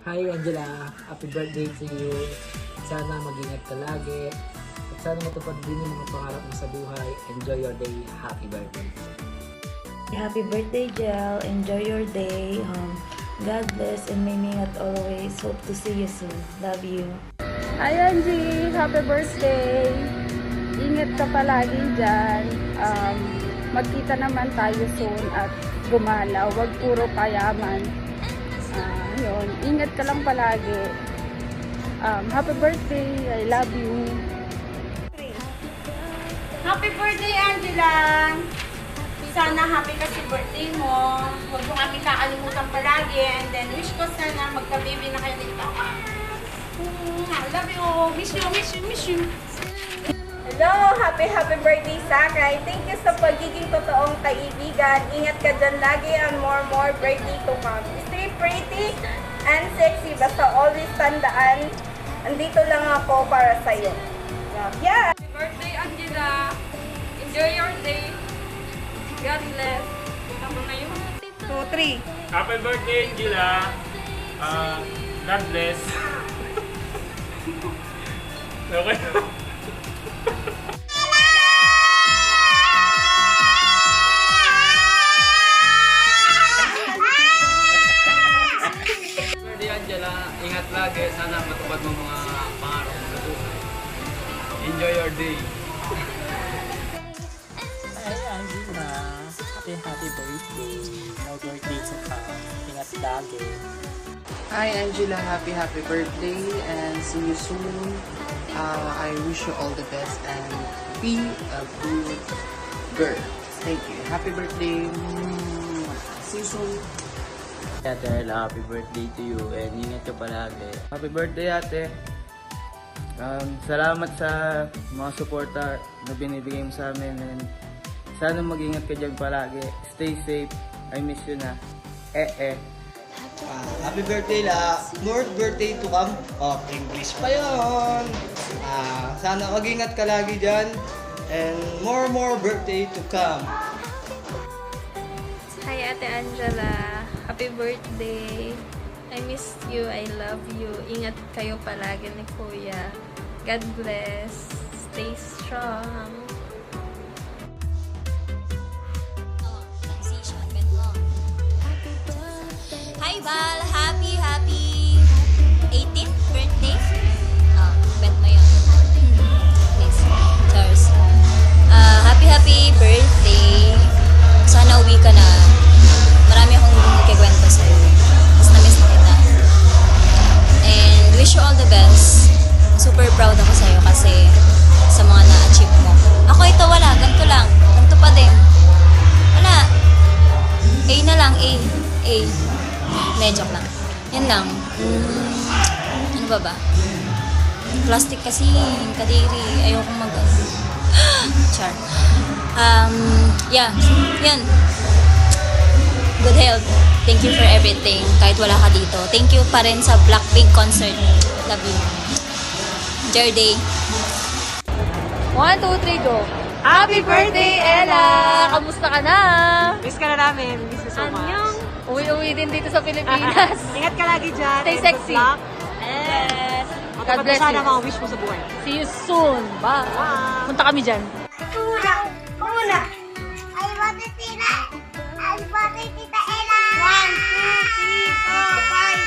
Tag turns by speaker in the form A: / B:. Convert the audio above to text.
A: Hi Angela, happy birthday to you. Sana mag-ingat ka lagi. At sana matupad din yung mga pangarap mo sa buhay. Enjoy your day. Happy birthday.
B: Happy birthday, Jel. Enjoy your day. God bless and may mingat always. Hope to see you soon. Love you.
C: Hi Angie! Happy birthday! Ingat ka palagi dyan. Magkita naman tayo soon at gumala. Huwag puro payaman. Yun. Ingat ka lang palagi. Happy birthday! I love you!
D: Happy birthday, Angela! Sana happy ka sa birthday mo. Huwag mo kami kakalimutan palagi. And then, wish ko sana magka-baby na kayo nito. I love you. Miss you, miss you, miss you.
E: Hello! Happy birthday, Sakay! Thank you sa pagiging totoong kaibigan. Ingat ka dyan lagi and more birthday to come. Stay pretty and sexy. Basta always tandaan, andito lang ako para sa'yo. Yeah!
C: Happy birthday, Angela! Enjoy your day! God bless! Tama na yun.
E: 2, 3.
F: Happy birthday, Angela. God bless. Okay.
G: Birthday, Angela. Ingat lagi. Sana matupad mo mga pangarap mo sa buhay. Enjoy your day.
A: Hi Angela, happy birthday. No birthday to come. Ingat lagi.
H: Hi Angela, happy birthday and see you soon. I wish you all the best and be a good girl. Thank you. Happy birthday. See you soon.
G: Ate Ella, happy birthday to you and ingat ka palagi. Happy birthday, ate. Salamat sa mga suporta na binibigay mo sa amin and sana mag-ingat ka dyan palagi. Stay safe. I miss you na.
I: Happy birthday la. More birthday to come. Oh, English pa yun. Sana mag-ingat ka lagi dyan. And more birthday to come.
C: Hi Ate Angela! Happy birthday! I miss you, I love you. Ingat kayo palagi ni Kuya. God bless. Stay strong.
D: Hi, Val! Happy 18th birthday? Bet mo yun. Please. Cheers. Happy birthday. Sana uwi ka na. Marami akong kikwento sa'yo. Mas na-miss na kita. And wish you all the best. Super proud ako sa'yo kasi sa mga na-achieve mo. Ako ito wala. Ganito lang. Ganito pa din. Wala. A na lang. A. Medyo lang. Yan lang. Ano ba? Plastic kasi. Kadiri. Ayokong mag... Char. Yeah. Yan. Good health. Thank you for everything. Kahit wala ka dito. Thank you pa rin sa Blackpink concert. Love you. Enjoy your day.
C: 1, 2, 3, go! Happy birthday, Ella! Kamusta ka na?
E: Miss ka na namin. Miss you so much.
C: Uwi-uwi din dito sa Pilipinas.
E: Ingat ka lagi dyan.
C: Stay
E: and
C: sexy.
E: good luck.
C: Yes. God
E: God
C: bless
E: sana
C: you.
E: mga wish mo sa buhay.
C: See you soon. Bye. Punta kami dyan.
D: Una. Ay, bate tita. Ay, bate tita Ella. 1, 2, 3, 4, 5,